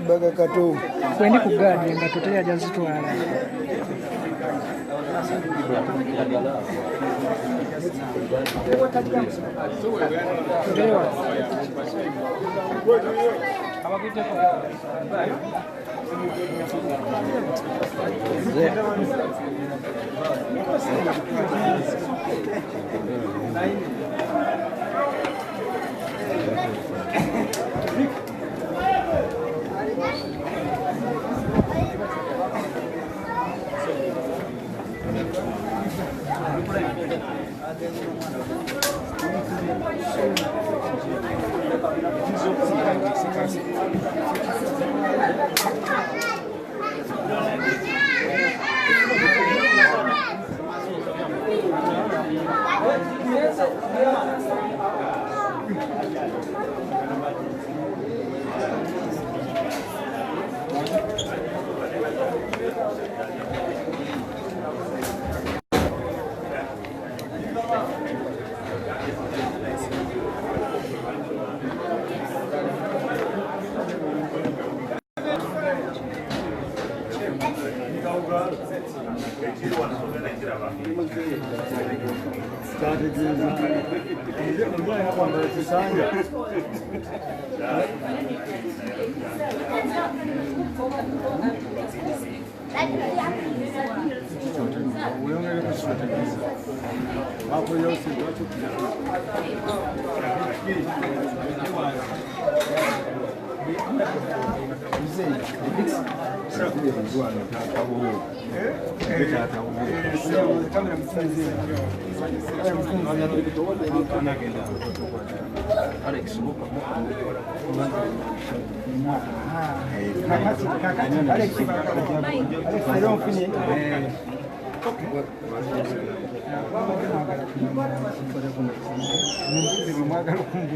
Mbuga kato kwendi kugadi nga tutera jazitwala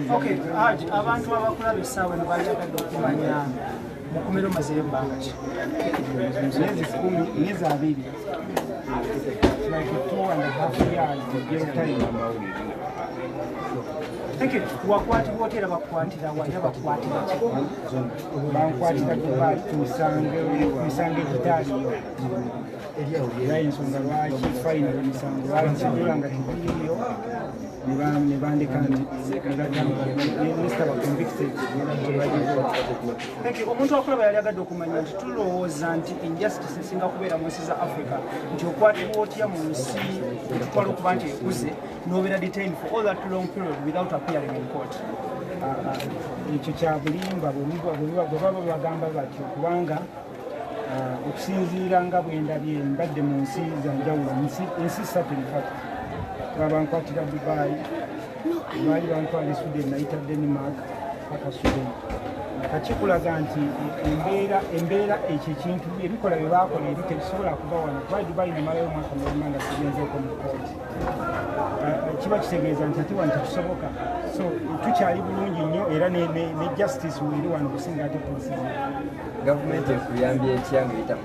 Okay, abantu abakula bisawe nabajagadde okumanya mukomero mazire ebbanga ki myezi 10 myezi 2 like 2.5 years Thank you. Wakwatibwa otera bakwatira wajja bakwatira bankwatira Dubai tusange Italia era ensonga lwaki final emisango lwansonga nga tibiriyo ne bandika nti Mr. Convicted. Thank you. Omuntu akulaba yali agadde okumanya nti tulowooza nti injustice esinga kubeera mu nsi za Africa nti okwatibwa otya mu nsi etutwala okuba nti ekuze n'obeera detained for all that long period without appearing in court. Ekyo kya bulimba bwe baba bagamba batyo kubanga okusinziira nga bwe ndabye mbadde mu nsi zanjawulo ensi ssatu enfatu babankwatira Dubai baali bantwala Sweden nayita Denmark paka Sweden kakikulaga nti embeera ekyo ekintu ebikola bye baakola eri tebisobola kuba wano kuba Dubai nemalayo omwaka mulema nga tugenzeeko mu kooti kiba kitegeeza nti ate wano tekisoboka so tukyali bulungi nnyo era ne justice weeri wano kusinga ate kunsi gavumenti ekuyambye etya ng'eyita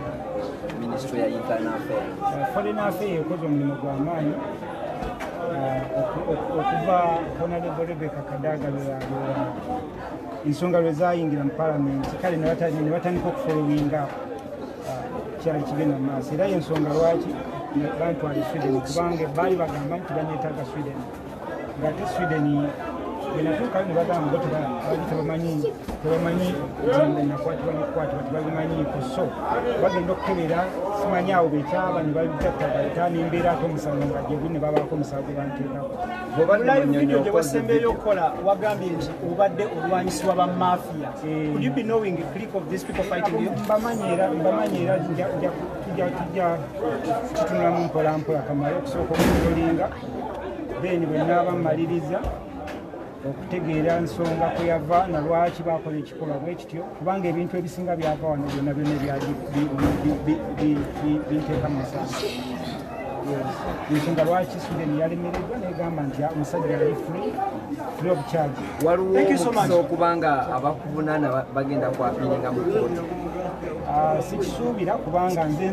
Ministry ya Internal Affairs Foreign Affairs ekoze omulimu gw'amaanyi okuva Honorable Rebecca Kadaga ensonga lwe zaayingira mu palamenti kale ne batandika okufolowinga kyali kigenda mu maaso era y'ensonga lwaki bantwala Sweden kubanga baali bagamba nti baneetaaga Sweden ng'ate Sweden benatuukayo ne bagamba bo tebamanyi nakwatibwa nekwatibwa tebabimanyiiko so bagenda okukebera simanyi awo bekyaba ne babitattagata n'embeera ate omusango nga gyeguli ne babaako omusango gwe banteekako live video gye wasembeyo okukola wagambye nti obadde olwanyisibwa ba mafia could you be knowing the click of these people fighting you mbamanyi era tujja tutunulamu mpolampola kamale okusooka okutolinga then bwe naaba mmaliriza okutegeera ensonga kwe yava na lwaki bakola ekikolwa bwe kityo kubanga ebintu ebisinga byava wano byonna byonna byali binteeka mu musango ensonga lwaki Sweden yalemereddwa n'egamba nti omusajja yali free of charge. Waliwo omukisa okubanga abakuvunaana bagenda kwapiringa mu kkooti? Sikisuubira kubanga nze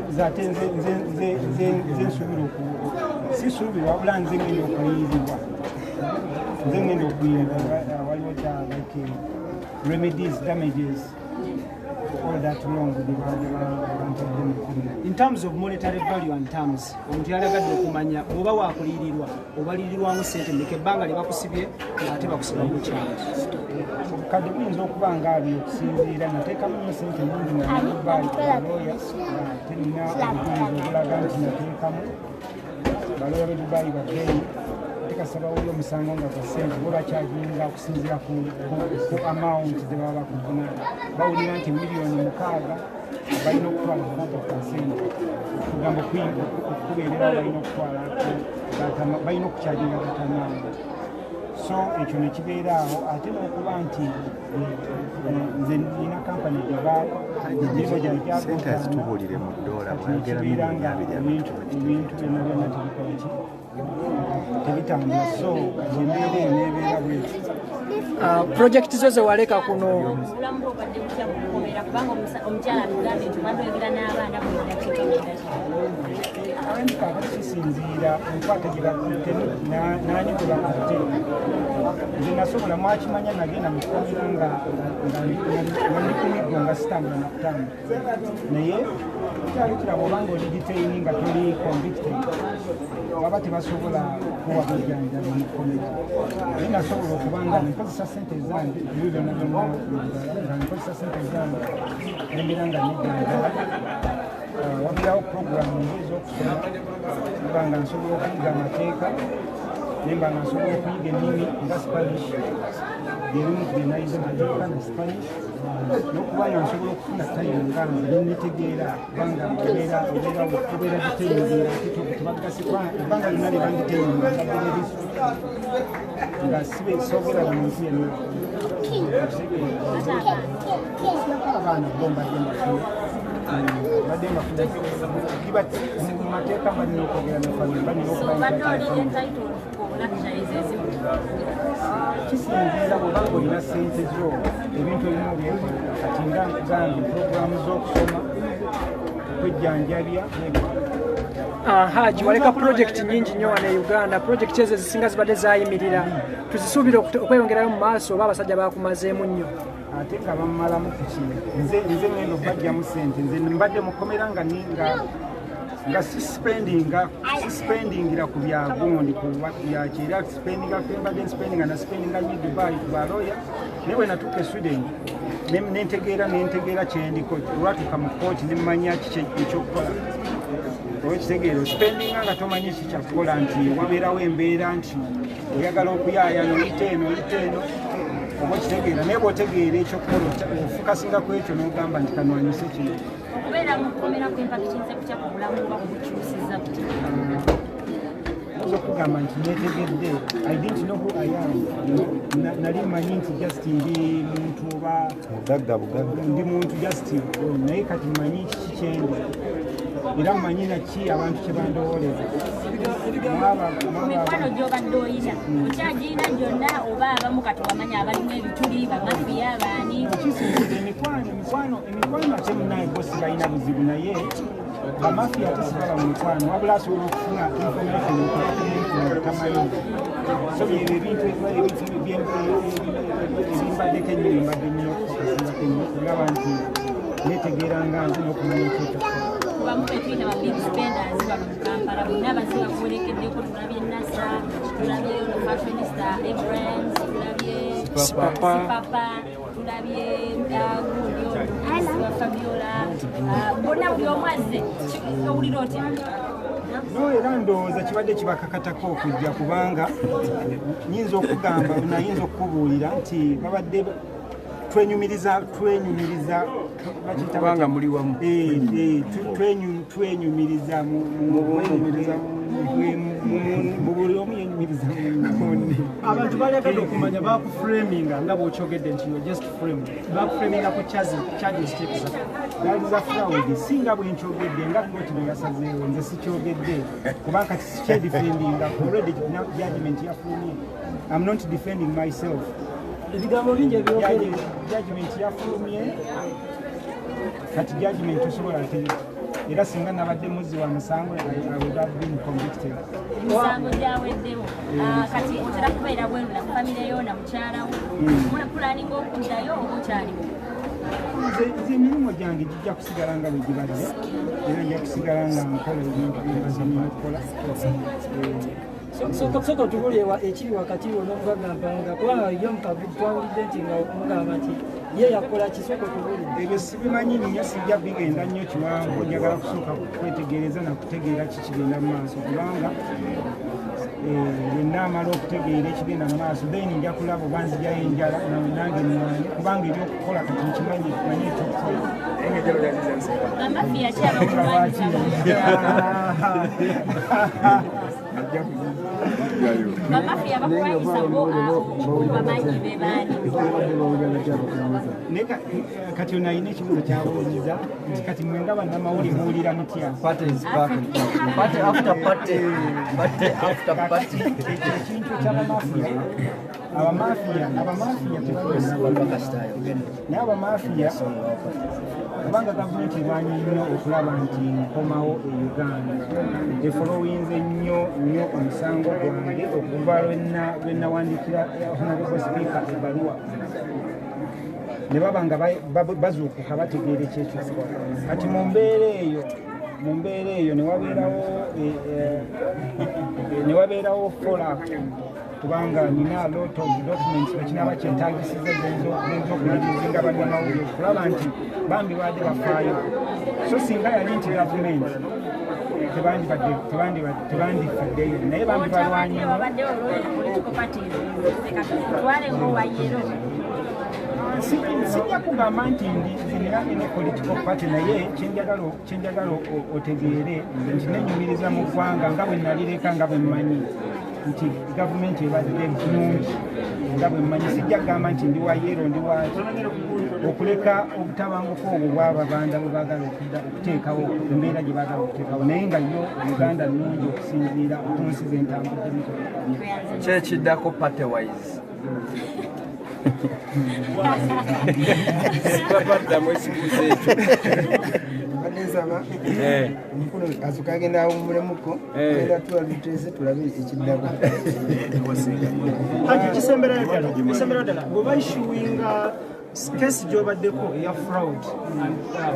sisuubira wabula nze ngenda okuyirirwa. Nze ngenda okuyirirwa waliwo like remedies, damages, all that wrong with the in terms of monetary value and terms. Omuntu yalagadde okumanya oba waakuliirirwa obaliirirwamu ssente mmeka ebbanga lye bakusibye ate bakusibamu charge. Kati buyinza okuba ng'ali okusinziira nateekamu nnyo ssente nnyingi nga Dubai balooya terina obuyinza obulaga nti nateekamu balooya be Dubai babbeeyi tekasaba oli omusango nga gwa ssente bo bakyaginga okusinziira ku amount ze baba bakuvuna. Bawulira nti miliyoni 6 balina okutwala 40%. Kugamba okukubeerera balina okutwala balina okukyaginga gatamaanga. So ekyo ne kibeera awo ate n'okuba nti nze nina kampani Dubai ebizo gyange byatubuulire mu ddoola kibeera nga ebintu byonna byonna tebitambula. So embeera eyo neebeera bwetyo. Projekiti zo zewaleka kuno kisinziira enkwata gye bakutte naani gwe bakutte. Nze nasobola mwakimanya nagenda mu kkomera nga ndi ku miggo nga sitambula nakutambula naye kyali kiraba obanga oli detaini nga toli convicted baba tebasobola kuwa bujjanjabi mu kkomera. Naye nasobola okuba nga nkozesa ssente zange ebyo byonna byonna nga nkozesa ssente zange embeera nga nijjanjaba. Wabirawo puroguramu ez'okusoma mba nga nsobola okuyiga amateeka nemba nga nsobola okuyiga ennimi nga Spanish erimu genayiza amateeka ne Spanish n'okuba nga nsobola okufuna tayimu nga nze nnetegeera kubanga obeera giteyimbira tebagasibwa ebbanga lyonna lye banditeyimbira ngabeererisu nga soogera buli muntu yenna abaana bo mbadde mbafuna badde mbafuna mu mateeka balina okwogera ne famire balina okuba kisinziira bwobanga olina ssente zo ebintu ebimu byekola kati nga nkugambe puroguramu z'okusoma okwejjanjabya. Haji waleka projekiti nyingi nnyo wano e Uganda. Projekiti ezo ezisinga zibadde zayimirira, tuzisuubira okweyongerayo mu maaso oba abasajja bakumazeemu nnyo ate nga bamumalamu ku kino. Nze ngenda okubajjamu ssente. Nze mbadde mukomera nga sispendingira ku byagundi kubyakira spendinga kwembadde spendinga na spendinga nyi Dubai ku balooya naye bwe natuuka e Sweden nentegeera kyendiko olwatuuka mu kooti nemanya kiki ekyokukola. Olwekitegeero spendinga nga tomanyi kikyakukola nti wabeerawo embeera nti oyagala okuyaayana oyita eno oba okitegeera naye bw'otegeera ekyokukola ofukasinga ku ekyo n'ogamba nti kanwanyise kino. Okugamba nti netegedde I didn't know who I am. Nali manyi nti just ndi muntu oba bugagga ndi muntu just naye kati manyi kiki kyendi era manyi naki abantu kye bandowooleza. Mikwano gy'obadde oyina okyagirina gyonna oba abamu kati wamanya abalimu ebituli bamafiya baani kisinzira emikwano ate munaye bosi balina buzibu naye bamafiya tesibala mu mikwano wabula asobola okufuna information tamanyi. So ebyo ebintu ebimbaddeko ennyo bimbadde nnyo okukasingako ennyo kulaba nti netegeeranga nze n'okumanya ekyekyokkola. kubamu betwina ba big spenders bano mu Kampala bonna abasinga kubolekeddeko tulabye NASA, tulabye ono fashionista Abrams, tulabye Sipapa, tulabye gundi Fabiola, bonna buli omu azze owulira otya? No, era ndowooza kibadde kibakakatako okujja kubanga nyinza okugamba nayinza okukubuulira nti babadde twenyumiriza kubanga muli wamu twenyumiriza mu buli omu yenyumiriza munne. Abantu balyagadde okumanya bakuframinga nga bw'okyogedde nti yo just frame bakuframinga ku charges checks gaali za fraud singa bwe nkyogedde nga kkooti bwe yasazeewo nze sikyogedde kubanga kati sikyedifendinga already judgment yafulumye. I'm not defending myself. Ebigambo bingi ebyogere judgment yafulumye kati judgment osobola ate era singa nabadde muzzi wa musango I would have been convicted. Musango gyaweddewo kati otera kubeera bwenu na famire yo na mukyalawo muna pulaninga okuddayo obukyaliwo. Emirimu gyange gijja kusigala nga bwe gibadde era nja kusigala nga nkola ebintu byebazamya okukola. Soko tubulewa ekiri wakati n'omugagambanga kubanga yo mukavu twawulidde nti nga omugamba nti ye yakola kisoko tubulidde. Ebyo sibimanyi nnyo sijja bigenda nnyo kiwanvu njagala kusooka kwetegereza na kutegeera kikigenda mu maaso kubanga wenna amala okutegeera ekigenda mu maaso then nja kulaba oba nzijayo enjala nawe nange mmanye kubanga ebyokukola kati nkimanyi manye ekyokukola. Bamafiya ki abakulwanyiza bamafiya abakulwanyisa bamanyi be baani? Kati ono alina ekibuzo kyabuuliza nti kati mwenga bannamawulire muwulira mutya? Ekintu ky'abamafiya abamafiya naye abamafiya kubanga gavumenti erwanya nnyo okulaba nti nkomawo e Uganda efolowinze nnyo omusango gwange okuva lwe nawandikira honorable speaker ebbaluwa ne baba nga bazuukuka bategeera ekyekyokukola. Kati mu mbeera eyo ne wabeerawo fola kubanga nina a lot of documents bekinaba kyetaagisiza z'okuliriza nga bannamawulire okulaba nti bambi baadde bafaayo. So singa yali nti gavumenti tebandifaddeyo naye bambi balwanyi sijja kugamba nti nziriraanye ne political party naye kyenjagala otegeere nti nenyumiriza mu ggwanga nga bwe nalireka nga bwe mmanyi nti gavumenti ebadde bulungi nga bwe mmanyi. Sijja kugamba nti ndi wa yero ndi waki okuleka obutabanguko obwo bw'ababanda bwe baagala okuteekawo embeera gye baagala okuteekawo naye nga yo Uganda nnungi okusinziira otunsiza entambuddemu kyekiddako party-wise. Baddamu ekibuuzo ekyo. Nsaba omukulu asukagenda awummulemuko era tuwaluteze tulabe ekiddako. Kisembera ddala bw'oba issuinga kesi gy'obaddeko eya fraud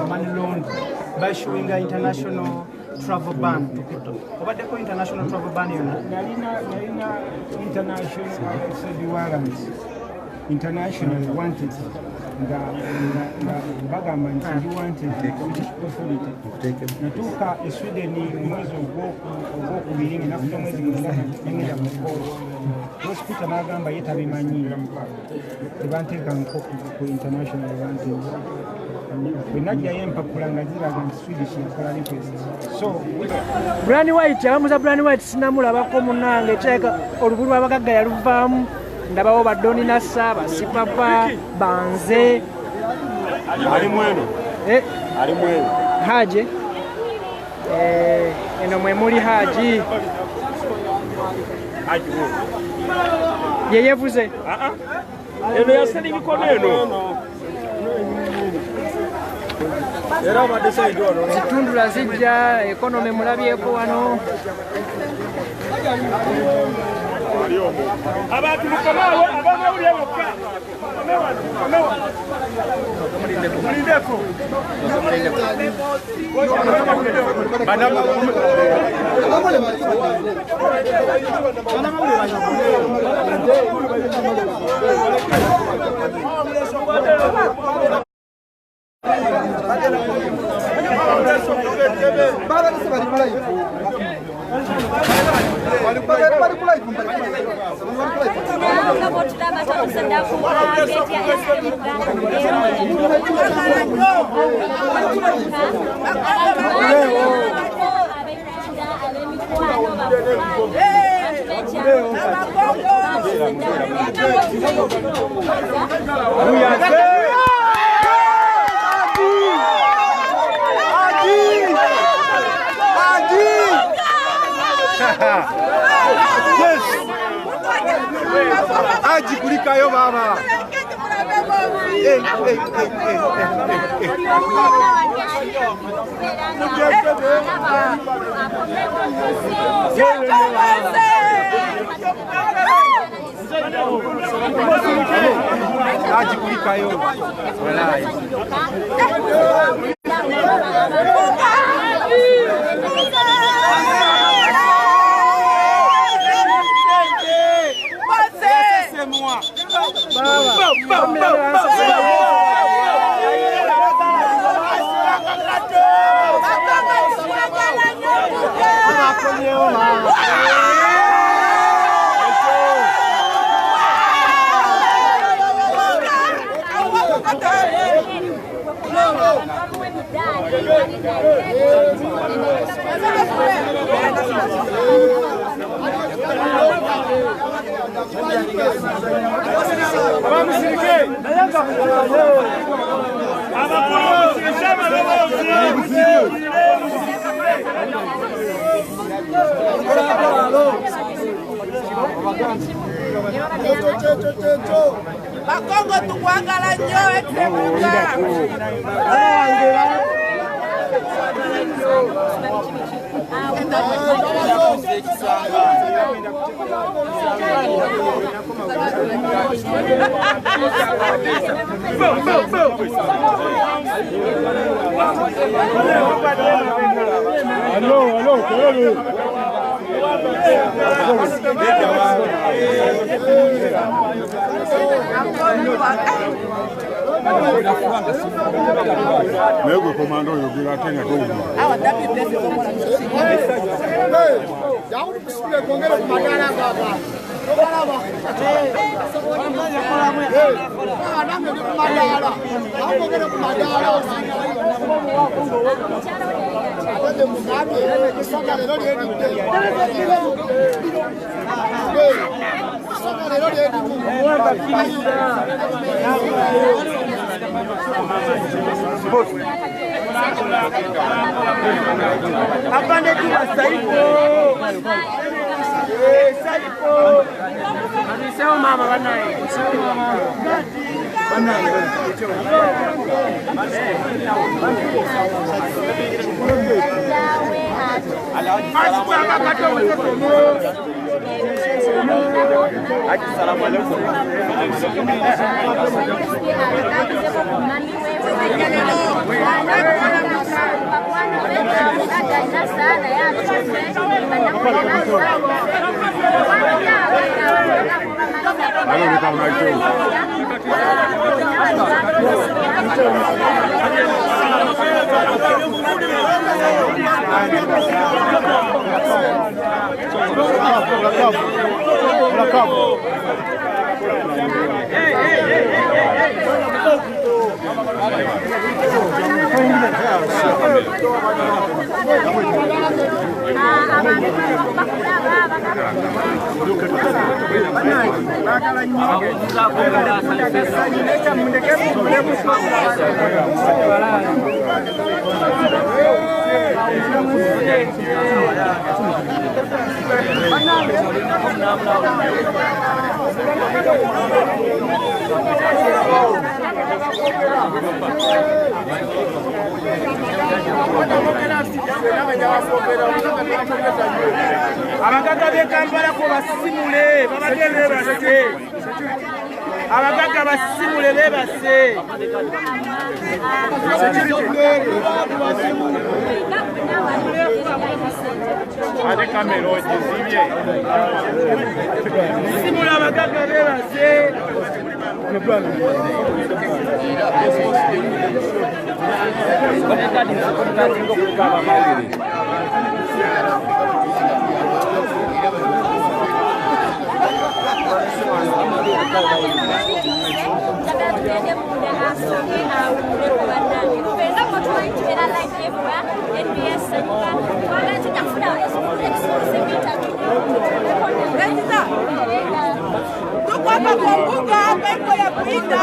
money laundering baissuinga international travel ban obaddeko international travel ban yonna nalina international warrant international wanted nga bagamba nti ndi wanted authority natuuka e Sweden omwezi ogwokubiri nafuta omwezi gwonna nengenda mu kkooti hospital n'agamba ye tabimanyi tebanteekanko ku international wanted bwe najjayo empapula nga ziraga nti Swedish yakola request. So Brand White abamuza Brand White sinamulabako munnange kyeka olubu lw'abagagga yaluvaamu ndabawo badoni nassa basipapa banze Ali mweno Haji eno mwe muli Haji ye yevuze eno yasali mikono eno era badeside ono zitundula zijja economy mulabyeko wano abantu mukomawo abamawulire bokka mulindeko Yes. Aji kulikayo baba. Aji kulikayo. Bakongo tukwagala nnyo ekibuga. Mego komando yogira tena tu. Awa dapi bless you komona. Yauri kusile kongera kumadara baba. Baba. Aname kumadara. Akongera kumadara. Ade mugabe kusaka lero lyendi. Kusaka lero lyendi. Mwamba pisa. Apande tu saipo. Saipo. Anisema mama banaye. Sema mama. Banaye. Assalamu alaikum. Abaganga b'Ekampala ko basimule babagende base abaganga basimule bebase ade kamera ojizibye simula abaganga bebase NBS Tuko hapa kwa mbuga hapa iko ya kuinda.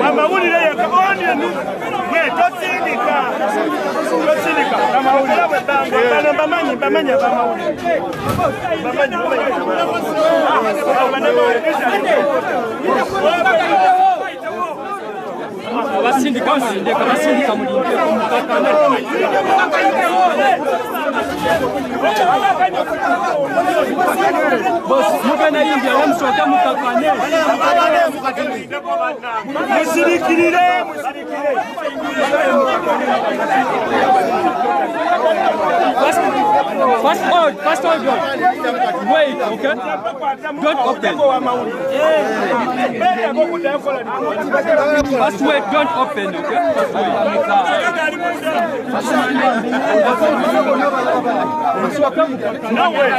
Wamawulire yakaoni enu ye tosindika amawulire bwebanga bano bamanyi bamanya bamawulire basindika mulinde boss mugana India yamusoka mukakane musirikirire First hold on. Wait, okay? Don't open. First wait, don't open, okay? First wait. No way.